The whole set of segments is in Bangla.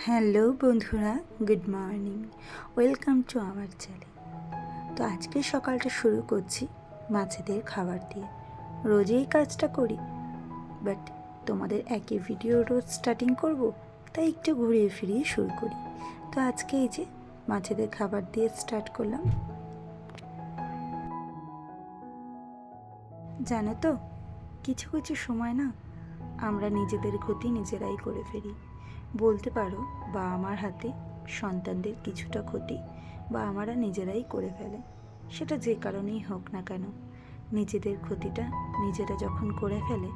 হ্যালো বন্ধুরা, good morning. Welcome to our channel. তো আজকে সকালটা শুরু করছি মাছেদের খাবার দিয়ে। রোজই এই কাজটা করি, বাট তোমাদের একই ভিডিও রোজ স্টার্টিং করব, তাই একটু ঘুরিয়ে ফিরিয়ে শুরু করি। তো আজকে এই যে মাছেদের খাবার দিয়ে স্টার্ট করলাম। জানো তো, কিছু কিছু সময় না আমরা নিজেদের ক্ষতি নিজেরাই করে ফেলি। বলতে পারো বা আমার হাতে সন্তানদের কিছুটা ক্ষতি বা আমরা নিজেরাই করে ফেলে। সেটা যে কারণেই হোক না কেন, নিজেদের ক্ষতিটা নিজেরা যখন করে ফেলে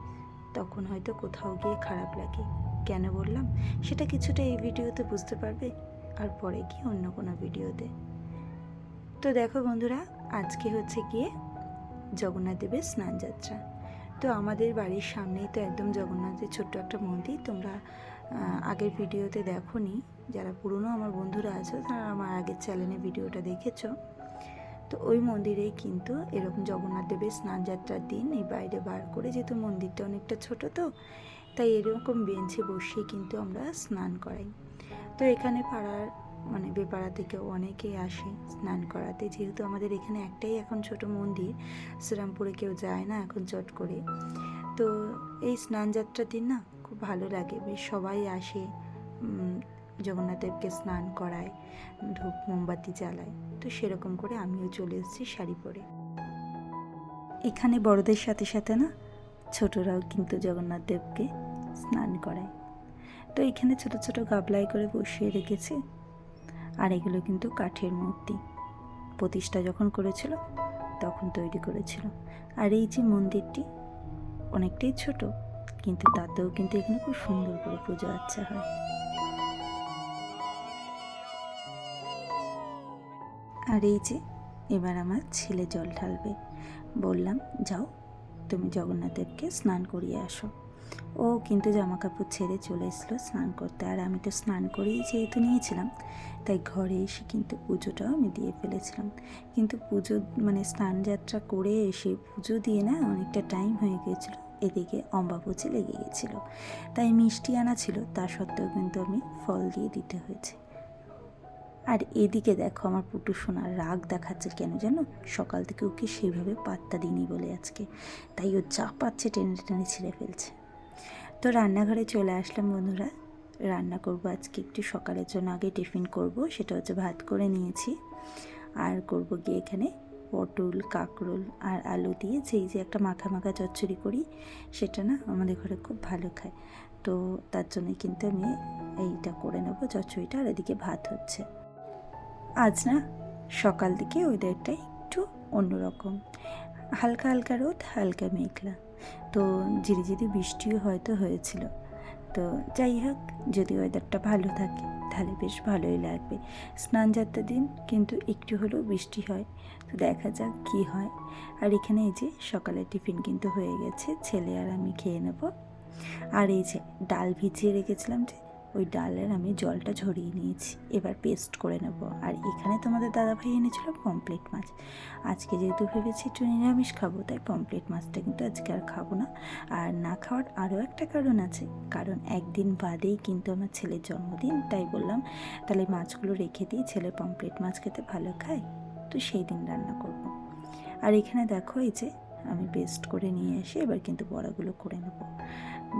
তখন হয়তো কোথাও গিয়ে খারাপ লাগে। কেন বললাম সেটা কিছুটা এই ভিডিওতে বুঝতে পারবে, আর পরে গিয়ে অন্য কোনো ভিডিওতে। তো দেখো বন্ধুরা, আজকে হচ্ছে গিয়ে জগন্নাথ দেবের স্নানযাত্রা। তো আমাদের বাড়ির সামনেই তো একদম জগন্নাথের ছোট্ট একটা মন্দির। তোমরা আগের ভিডিওতে দেখোনি, যারা পুরনো আমার বন্ধুরা আছো তারা আমার আগের চ্যানেলে ভিডিওটা দেখেছো। তো ওই মন্দিরেই কিন্তু এরকম জগন্নাথ দেবের স্নানযাত্রার দিন এই বাইরে বার করে, যেহেতু মন্দিরটা অনেকটা ছোট, তো তাই এরকম বেঞ্চে বসিয়ে কিন্তু আমরা স্নান করাই। তো এখানে পাড়ার বেপাড়া থেকেও অনেকেই আসে স্নান করাতে, যেহেতু আমাদের এখানে একটাই এখন ছোট মন্দির, শ্রীরামপুরে কেউ যায় না এখন চট করে। তো এই স্নানযাত্রার দিন না খুব ভালো লাগে, বেশ সবাই আসে, জগন্নাথদেবকে স্নান করায়, ধূপ মোমবাতি জ্বালায়। তো সেরকম করে আমিও চলে এসেছি শাড়ি পরে। এখানে বড়দের সাথে সাথে না ছোটরাও কিন্তু জগন্নাথদেবকে স্নান করায়। তো এখানে ছোট ছোট গাবলায় করে বসিয়ে রেখেছি, আর এগুলো কিন্তু কাঠের মূর্তি, প্রতিষ্ঠা যখন করেছিল তখন তৈরি করেছিল। আর এই যে মন্দিরটি অনেকটাই ছোট, কিন্তু তাতেও কিন্তু এখানে খুব সুন্দর করে পুজো আচ্ছা হয়। আর এই যে এবার আমার ছেলে জল ঢালবে, বললাম যাও তুমি জগন্নাথদেবকে স্নান করিয়ে আসো। ও কিন্তু জামা কাপড় ছেড়ে চলে এসলো স্নান করতে, আর আমি তো স্নান করেই যেহেতু নিয়েছিলাম, তাই ঘরে এসে কিন্তু পুজোটাও আমি দিয়ে ফেলেছিলাম। কিন্তু পুজো স্নান যাত্রা করে এসে পুজো দিয়ে না অনেকটা টাইম হয়ে গিয়েছিলো, এদিকে অম্বাবচি লেগে গেছিলো, তাই মিষ্টি আনা ছিল, তা সত্ত্বেও কিন্তু আমি ফল দিয়ে দিতে হয়েছে। আর এদিকে দেখো আমার পুটু সোনার রাগ দেখাচ্ছে কেন জানো, সকাল থেকে ওকে সেইভাবে পাত্তা দিইনি বলে আজকে, তাই ও যা পাচ্ছে টেনে টেনে ছিঁড়ে ফেলছে। তো রান্নাঘরে চলে আসলাম বন্ধুরা। রান্না করব আজকে একটু সকালের জন্য, আগে টিফিন করব, সেটা হচ্ছে ভাত করে নিয়েছি। আর করব গিয়ে এখানে পটল, কাঁকরোল আর আলু দিয়ে যে একটা মাখা মাখা চচ্চড়ি করি, সেটা না আমাদের ঘরে খুব ভালো খায়। তো তার জন্যই কিন্তু আমি এইটা করে নেবো চচ্চড়িটা, আর এদিকে ভাত হচ্ছে। আজ না সকাল থেকে ওয়েদারটা একটু অন্যরকম, হালকা হালকা রোদ, হালকা মেঘলা, তো ঝিরিঝিরি বৃষ্টিও হয়তো হয়েছিল। তো যাই হোক, যদি ওয়েদারটা ভালো থাকে তাহলে বেশ ভালোই লাগবে। স্নানযাত্রার দিন কিন্তু একটু হলেও বৃষ্টি হয়, তো দেখা যাক কী হয়। আর এখানে এই যে সকালের টিফিন কিন্তু হয়ে গেছে, ছেলে আর আমি খেয়ে নেব। আর এই যে ডাল ভিজিয়ে রেখেছিলাম, যে ওই ডালের আমি জলটা ঝরিয়ে নিয়েছি, এবার পেস্ট করে নেব। আর এখানে তোমাদের দাদাভাই এনেছিল পমফ্রেট মাছ। আজকে যেহেতু ভেবেছি একটু নিরামিষ খাবো, তাই পমফ্রেট মাছটা কিন্তু আজকে আর খাবো না। আর না খাওয়ার আরও একটা কারণ আছে, কারণ একদিন বাদেই কিন্তু আমার ছেলের জন্মদিন, তাই বললাম তাহলে মাছগুলো রেখে দিই, ছেলে পমফ্রেট মাছ খেতে ভালো খায়, তো সেই দিন রান্না করব। আর এখানে দেখো এই যে আমি পেস্ট করে নিয়ে এসে এবার কিন্তু বড়াগুলো করে নেব।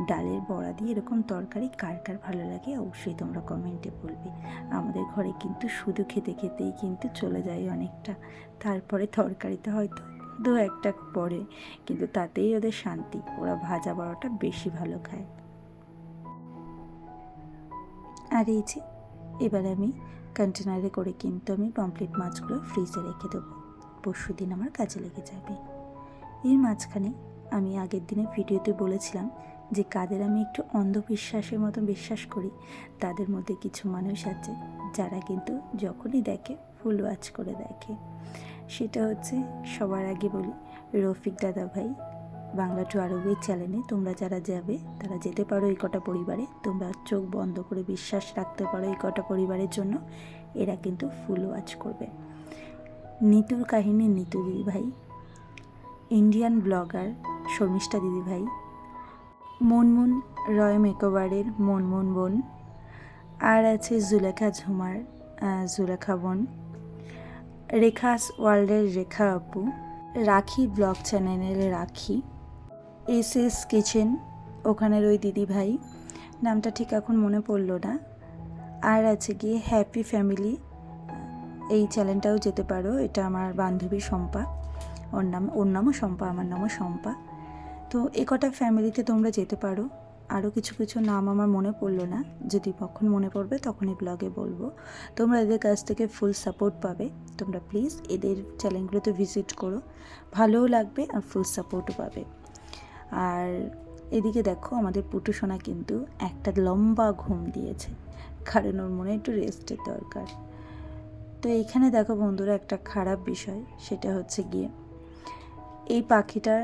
ডালের বড়া দিয়ে এরকম তরকারি কার কার ভালো লাগে অবশ্যই তোমরা কমেন্টে বলবে। আমাদের ঘরে কিন্তু শুধু খেতে খেতেই কিন্তু চলে যায় অনেকটা, তারপরে তরকারিতে হয়তো দু একটা পড়ে, কিন্তু তাতেই ওদের শান্তি, ওরা ভাজা বড়াটা বেশি ভালো খায়। আর এই যে এবার আমি কন্টেনারে করে কিন্তু আমি পমফ্রেট মাছগুলো ফ্রিজে রেখে দেবো, পরশু দিন আমার কাজে লেগে যাবে। এর মাঝখানে আমি আগের দিনে ভিডিওতে বলেছিলাম যে কাদের আমি একটু অন্ধবিশ্বাসের মতো বিশ্বাস করি, তাদের মধ্যে কিছু মানুষ আছে যারা কিন্তু যখনই দেখে ফুল ওয়াচ করে দেখে। সেটা হচ্ছে সবার আগে বলি রফিক দাদা ভাই, বাংলা টু আরবের চ্যানেলে তোমরা যারা যাবে তারা যেতে পারো, এই কটা পরিবারে তোমরা চোখ বন্ধ করে বিশ্বাস রাখতে পারো, এই কটা পরিবারের জন্য এরা কিন্তু ফুল ওয়াচ করবে। নিতুর কাহিনী নিতু দিদি ভাই, ইন্ডিয়ান ব্লগার শর্মিষ্ঠা দিদিভাই, মুনমুন রয় মেকওভারের মুনমুন বোন, আর আছে জুলেখা ঝুমার, জুলেখা বোন, রেখাস ওয়ার্ল্ডের রেখা আপু, রাখি ব্লগ চ্যানেলের রাখি, এস কিচেন ওখানের ওই দিদি ভাই, নামটা ঠিক এখন মনে পড়লো না। আর আছে গিয়ে হ্যাপি ফ্যামিলি, এই চ্যানেলটাও যেতে পারো, এটা আমার বান্ধবী শম্পা, ওর নামও শম্পা, আমার নামও শম্পা। তো এ কটা ফ্যামিলিতে তোমরা যেতে পারো। আরও কিছু কিছু নাম আমার মনে পড়লো না, যদি কখন মনে পড়বে তখনই ব্লগে বলবো। তোমরা এদের কাছ থেকে ফুল সাপোর্ট পাবে, তোমরা প্লিজ এদের চ্যানেলগুলোতে ভিজিট করো, ভালোও লাগবে আর ফুল সাপোর্টও পাবে। আর এদিকে দেখো আমাদের পুটু সোনা কিন্তু একটা লম্বা ঘুম দিয়েছে, কারণ ওর মনে একটু রেস্টের দরকার। তো এইখানে দেখো বন্ধুরা একটা খারাপ বিষয়, সেটা হচ্ছে গিয়ে এই পাখিটা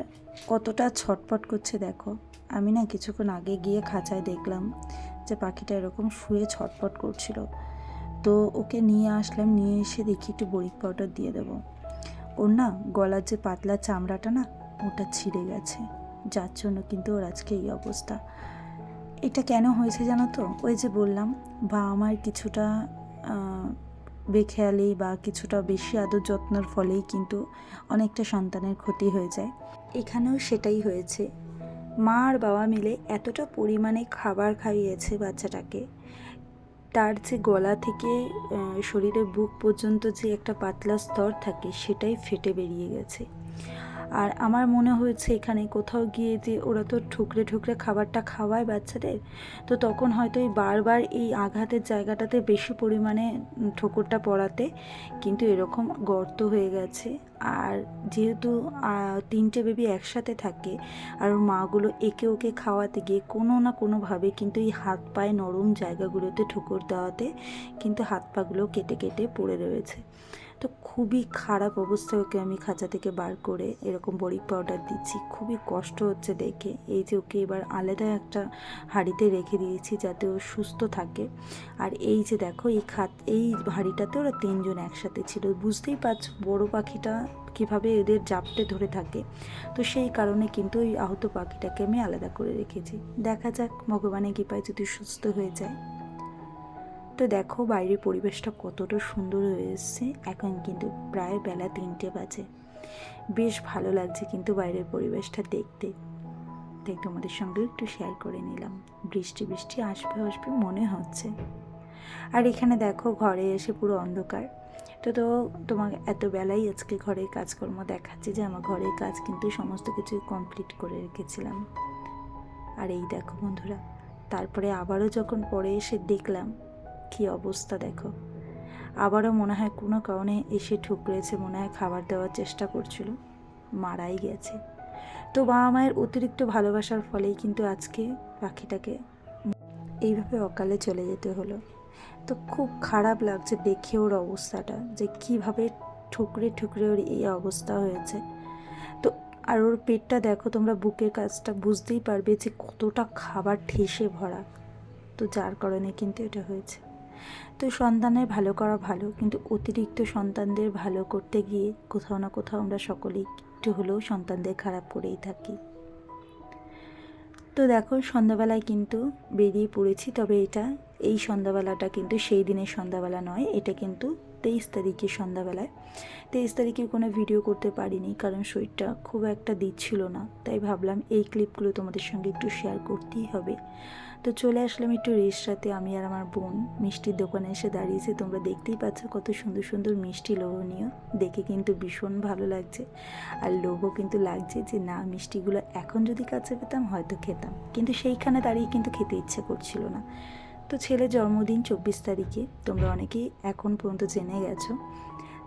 কতটা ছটফট করছে দেখো। আমি না কিছুক্ষণ আগে গিয়ে খাঁচায় দেখলাম যে পাখিটা এরকম শুয়ে ছটফট করছিল। তো ওকে নিয়ে আসলাম, নিয়ে এসে দেখি একটু বরিক পাউডার দিয়ে দেবো। ওর না গলার যে পাতলা চামড়াটা না ওটা ছিঁড়ে গেছে, যার জন্য কিন্তু ওর আজকে এই অবস্থা। এটা কেন হয়েছে জানো তো? ওই যে বললাম বাবা মায়ের কিছুটা বেখেয়ালি বা কিছুটা বেশি আদর যত্নের ফলেই কিন্তু অনেকটা সন্তানের ক্ষতি হয়ে যায়। এখানেও সেটাই হয়েছে। মা আর বাবা মিলে এতটা পরিমাণে খাবার খাইয়েছে বাচ্চাটাকে, তার যে গলা থেকে শরীরের বুক পর্যন্ত যে একটা পাতলা স্তর থাকে সেটাই ফেটে বেরিয়ে গেছে। আর আমার মনে হয়েছে এখানে কোথাও গিয়ে যে ওরা তো ঠুকরে ঠুকরে খাবারটা খাওয়ায় বাচ্চাদের, তো তখন হয়তো এই বারবার এই আঘাতের জায়গাটাতে বেশি পরিমাণে ঠোকরটা পড়াতে কিন্তু এরকম গর্ত হয়ে গেছে। আর যেহেতু 3টে বেবি একসাথে থাকে আর ওর মাগুলো একে ওকে খাওয়াতে গিয়ে কোনো না কোনোভাবে কিন্তু এই হাত পায়ে নরম জায়গাগুলোতে ঠোকর দেওয়াতে কিন্তু হাত পাগুলো কেটে কেটে পড়ে রয়েছে। তো খুবই খারাপ অবস্থায় ওকে আমি খাঁচা থেকে বার করে এরকম বরিক পাউডার দিচ্ছি, খুবই কষ্ট হচ্ছে দেখে। এই যে ওকে এবার আলাদা একটা হাঁড়িতে রেখে দিয়েছি যাতে ও সুস্থ থাকে। আর এই যে দেখো এই হাঁড়িটাতে ওরা 3জন একসাথে ছিল, বুঝতেই পারছো বড় পাখিটা কীভাবে এদের জাপটে ধরে থাকে। তো সেই কারণে কিন্তু ওই আহত পাখিটাকে আমি আলাদা করে রেখেছি। দেখা যাক ভগবানের কৃপায় যদি সুস্থ হয়ে যায়। তো দেখো বাইরের পরিবেশটা কতটা সুন্দর হয়ে এসছে। এখন কিন্তু প্রায় বেলা 3টে বাজে, বেশ ভালো লাগছে কিন্তু বাইরের পরিবেশটা দেখতে। তাই তোমাদের সঙ্গে একটু শেয়ার করে নিলাম। বৃষ্টি বৃষ্টি আসবে আসবে মনে হচ্ছে। আর এখানে দেখো ঘরে এসে পুরো অন্ধকার। তো তোমাকে এত বেলাই আজকে ঘরের কাজকর্ম দেখাচ্ছি যে আমার ঘরের কাজ কিন্তু সমস্ত কিছু কমপ্লিট করে রেখেছিলাম। আর এই দেখো বন্ধুরা, তারপরে আবারও যখন পরে এসে দেখলাম কি অবস্থা দেখো, আবারও মনে হয় কোনো কারণে এসে ঠুকরেছে, মনে হয় খাবার দেওয়ার চেষ্টা করছিল, মারাই গেছে। তো বাবা মায়ের অতিরিক্ত ভালোবাসার ফলেই কিন্তু আজকে পাখিটাকে এইভাবে অকালে চলে যেতে হলো। তো খুব খারাপ লাগছে দেখে ওর অবস্থাটা, যে কিভাবে ঠুকরে ঠুকরে ওর এই অবস্থা হয়েছে। তো আর ওর পেটটা দেখো তোমরা, বুকের কাছটা বুঝতেই পারবে যে কতটা খাবার ঠেসে ভরা। তো যার কারণে কিন্তু এটা হয়েছে। তো সন্তানের ভালো করা ভালো, কিন্তু অতিরিক্ত সন্তানদের ভালো করতে গিয়ে কোথাও না কোথাও আমরা সকলেই একটু হলেও সন্তানদের খারাপ করেই থাকি। তো দেখো সন্ধ্যাবেলায় কিন্তু বেরিয়ে পড়েছি, তবে এই সন্ধ্যাবেলাটা কিন্তু সেই দিনের সন্ধ্যাবেলা নয়, এটা কিন্তু 23 তারিখের সন্ধ্যাবেলায়। 23 তারিখে কোনো ভিডিও করতে পারিনি কারণ শরীরটা খুব একটা দিচ্ছিল না, তাই ভাবলাম এই ক্লিপগুলো তোমাদের সঙ্গে একটু শেয়ার করতেই হবে। তো চলে আসলাম একটু রেস্টুরেন্টে, আমি আর আমার বোন মিষ্টির দোকানে এসে দাঁড়িয়েছি। তোমরা দেখতেই পাচ্ছ কত সুন্দর সুন্দর মিষ্টি, লোভনীয় দেখে কিন্তু ভীষণ ভালো লাগছে। আর লোভও কিন্তু লাগছে যে না, মিষ্টিগুলো এখন যদি কাছে পেতাম হয়তো খেতাম, কিন্তু সেইখানে দাঁড়িয়ে কিন্তু খেতে ইচ্ছে করছিল না। তো ছেলের জন্মদিন 24 তারিখে, তোমরা অনেকেই এখন পর্যন্ত জেনে গেছো।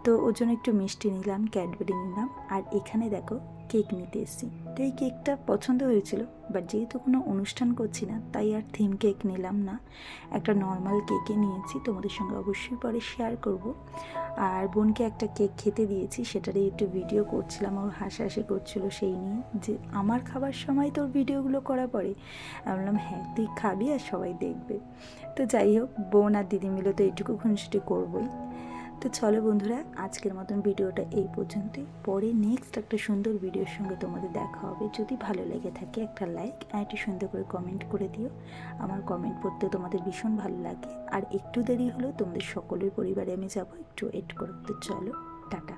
তো ওর জন্য একটু মিষ্টি নিলাম, ক্যাডবেরি নিলাম, আর এখানে দেখো কেক নিতে এসেছি। তো এই কেকটা পছন্দ হয়েছিল, বাট যেহেতু কোনো অনুষ্ঠান করছি না তাই আর থিম কেক নিলাম না, একটা নর্মাল কেকে নিয়েছি। তোমাদের সঙ্গে অবশ্যই পরে শেয়ার করব। আর বোনকে একটা কেক খেতে দিয়েছি, সেটারই একটু ভিডিও করছিলাম, ওর হাসাহাসি করছিল সেই নিয়ে, যে আমার খাবার সময় তোর ভিডিওগুলো করা পড়ে। আমি বললাম হ্যাঁ তুই খাবি আর সবাই দেখবে। তো যাই হোক, বোন আর দিদি মিলে তো এইটুকু খুনসুটি করবোই। তো চলো বন্ধুরা, আজকের মতন ভিডিওটা এই পর্যন্তই। পরে নেক্সট একটা সুন্দর ভিডিওর সঙ্গে তোমাদের দেখা হবে। যদি ভালো লেগে থাকে একটা লাইক আর একটু সুন্দর করে কমেন্ট করে দিও। আমার কমেন্ট পড়তে তোমাদের ভীষণ ভালো লাগে। আর একটু দেরি হলেও তোমাদের সকলের পরিবারে আমি যাব, একটু ওয়েট করো। তো চলো, টাটা।